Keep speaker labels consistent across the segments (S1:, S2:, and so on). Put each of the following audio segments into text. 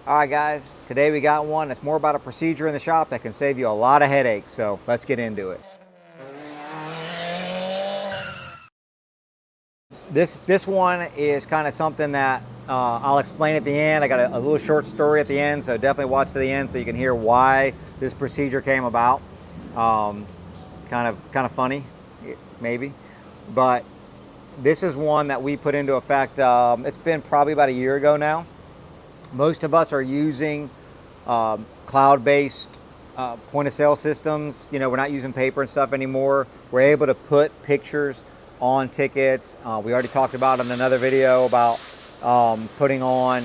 S1: All right, guys, today we got one that's more about a procedure in the shop that can save you a lot of headaches, so let's get into it. This one is kind of something that I'll explain at the end. I got a little short story at the end, so definitely watch to the end so you can hear why this procedure came about. Kind of funny, maybe, but this is one that we put into effect. It's been probably about a year ago now. Most of us are using cloud-based point of sale systems. You know, we're not using paper and stuff anymore. We're able to put pictures on tickets. We already talked about in another video about putting on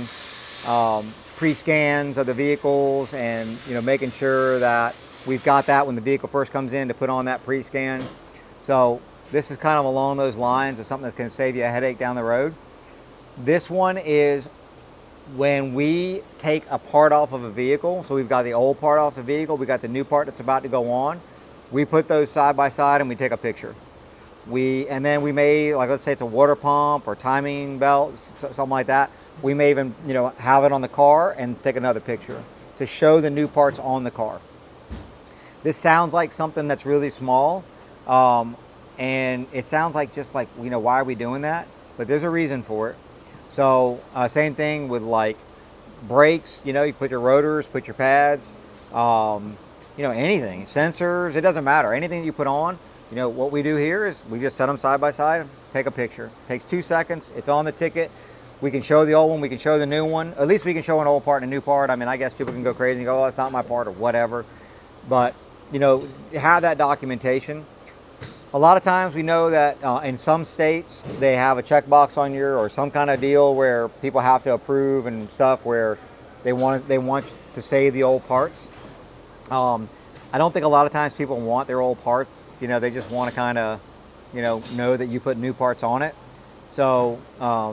S1: pre-scans of the vehicles and, you know, making sure that we've got that when the vehicle first comes in to put on that pre-scan. So this is kind of along those lines of something that can save you a headache down the road. This one is when we take a part off of a vehicle. So we've got the old part off the vehicle, we got the new part that's about to go on. We put those side by side and we take a picture. And then we may, like, let's say it's a water pump or timing belts, something like that. We may even, you know, have it on the car and take another picture to show the new parts on the car. This sounds like something that's really small, and it sounds like just like, you know, why are we doing that? But there's a reason for it. So same thing with like brakes. You know, you put your rotors, put your pads, you know, anything, sensors, it doesn't matter. Anything you put on, you know, what we do here is we just set them side by side, take a picture. It takes 2 seconds, it's on the ticket. We can show the old one, we can show the new one. At least we can show an old part and a new part. I mean, I guess people can go crazy and go, oh, that's not my part or whatever. But, you know, have that documentation. A lot of times we know that in some states they have a checkbox on your, or some kind of deal where people have to approve and stuff where they want to save the old parts. I don't think a lot of times people want their old parts. You know, they just want to kind of, you know that you put new parts on it. So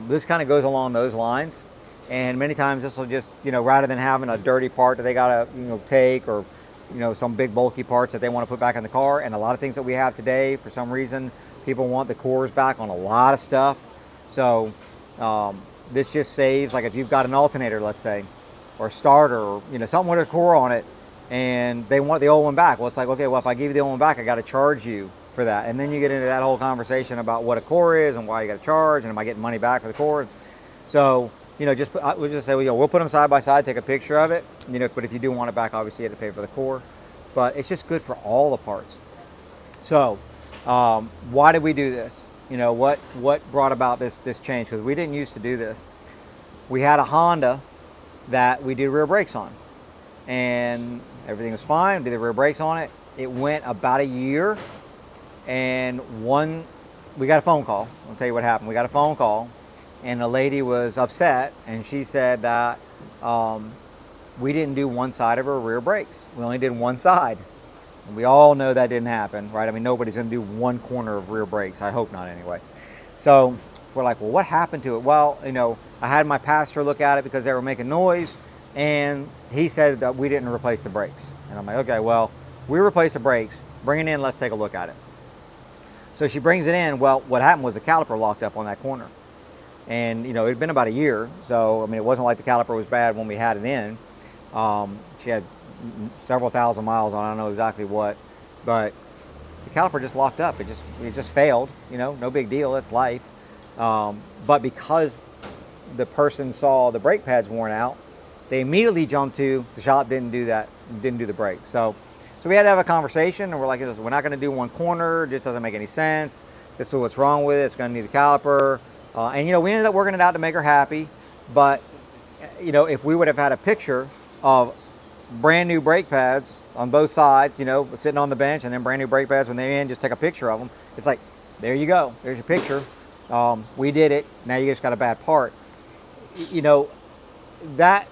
S1: this kind of goes along those lines. And many times this will just, you know, rather than having a dirty part that they got to, you know, take, or, you know, some big bulky parts that they want to put back in the car. And a lot of things that we have today, for some reason, people want the cores back on a lot of stuff. So this just saves, like if you've got an alternator, let's say, or a starter, or, you know, something with a core on it, and they want the old one back. Well, it's like, okay, well, if I give you the old one back, I got to charge you for that. And then you get into that whole conversation about what a core is and why you got to charge, and am I getting money back for the core? So, you know, we'll just say, well, you know, we'll put them side by side, take a picture of it, you know, but if you do want it back, obviously you have to pay for the core. But it's just good for all the parts. So why did we do this? You know, what brought about this change? Because we didn't used to do this. We had a Honda that we did rear brakes on, and everything was fine, did the rear brakes on it. It went about a year, and we got a phone call. I'll tell you what happened. We got a phone call, and the lady was upset, and she said that we didn't do one side of her rear brakes. We only did one side. And we all know that didn't happen, right? I mean, nobody's going to do one corner of rear brakes. I hope not, anyway. So we're like, well, what happened to it? Well, you know, I had my pastor look at it because they were making noise, and he said that we didn't replace the brakes. And I'm like, okay, well, we replaced the brakes. Bring it in, let's take a look at it. So she brings it in. Well, what happened was the caliper locked up on that corner. And, you know, it had been about a year, so, I mean, it wasn't like the caliper was bad when we had it in. She had several thousand miles on, I don't know exactly what, but the caliper just locked up. It just failed, you know, no big deal, it's life. But because the person saw the brake pads worn out, they immediately jumped to, the shop didn't do the brakes. So we had to have a conversation, and we're like, we're not going to do one corner, it just doesn't make any sense. This is what's wrong with it, it's going to need the caliper. And, you know, we ended up working it out to make her happy. But, you know, if we would have had a picture of brand new brake pads on both sides, you know, sitting on the bench, and then brand new brake pads when they're in, just take a picture of them. It's like, there you go, there's your picture. We did it, now you just got a bad part. You know, that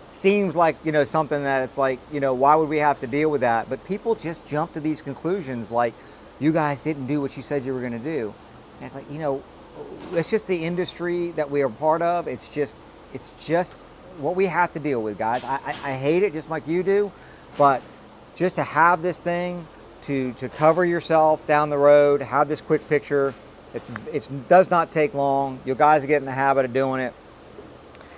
S1: seems like, you know, something that it's like, you know, why would we have to deal with that? But people just jump to these conclusions like, you guys didn't do what you said you were going to do. And it's like, you know, it's just the industry that we are part of. It's just what we have to deal with, guys. I hate it just like you do, but just to have this thing to cover yourself down the road, have this quick picture, it does not take long. You guys get in the habit of doing it.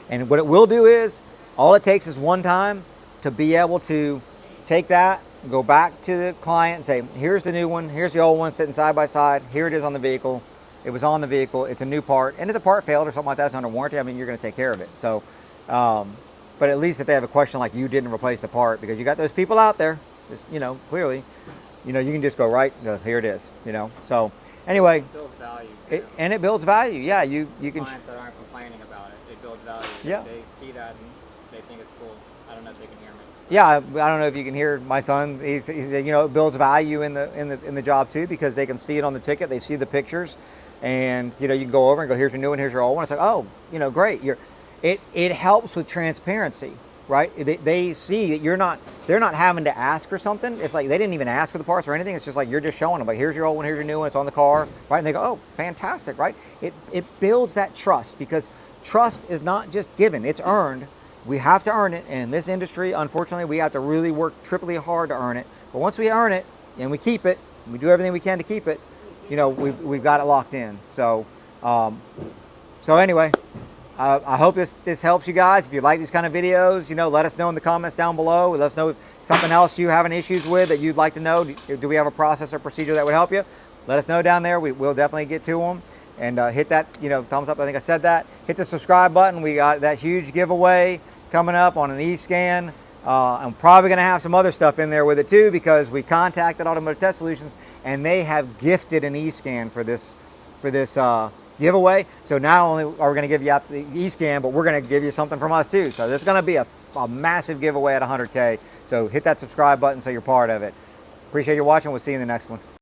S1: And what it will do is, All it takes is one time to be able to take that, go back to the client and say, here's the new one, here's the old one sitting side by side, here it is on the vehicle, it was on the vehicle, it's a new part, and if the part failed or something like that, it's under warranty, I mean, you're going to take care of it. So, but at least if they have a question like you didn't replace the part, because you got those people out there, just, clearly, you can just go right, here it is, So anyway,
S2: it builds value
S1: and it builds value. Yeah, you can.
S2: Clients that aren't complaining about it, it builds value.
S1: Yeah.
S2: They see that and they think it's cool. I don't know if they can hear me.
S1: Yeah, I don't know if you can hear my son. He said, it builds value in the job too, because they can see it on the ticket, they see the pictures, and you can go over and go, here's your new one, here's your old one. It's like, oh, great. It helps with transparency, right? They see that they're not having to ask for something. It's like they didn't even ask for the parts or anything. It's just like you're just showing them, like, here's your old one, here's your new one, it's on the car, right? And they go, oh, fantastic, right? It builds that trust, because trust is not just given, it's earned. We have to earn it. And in this industry, unfortunately, we have to really work triply hard to earn it. But once we earn it and we keep it, and we do everything we can to keep it, we've got it locked in. So, anyway, I hope this helps you guys. If you like these kind of videos, let us know in the comments down below. Let us know if something else you having issues with that you'd like to know. Do we have a process or procedure that would help you? Let us know down there. We'll definitely get to them. And hit that, thumbs up. I think I said that. Hit the subscribe button. We got that huge giveaway coming up on an e-scan. I'm probably going to have some other stuff in there with it too, because we contacted Automotive Test Solutions and they have gifted an e-scan for this giveaway. So not only are we going to give you out the e-scan, but we're going to give you something from us too. So there's going to be a massive giveaway at 100K. So hit that subscribe button so you're part of it. Appreciate you watching. We'll see you in the next one.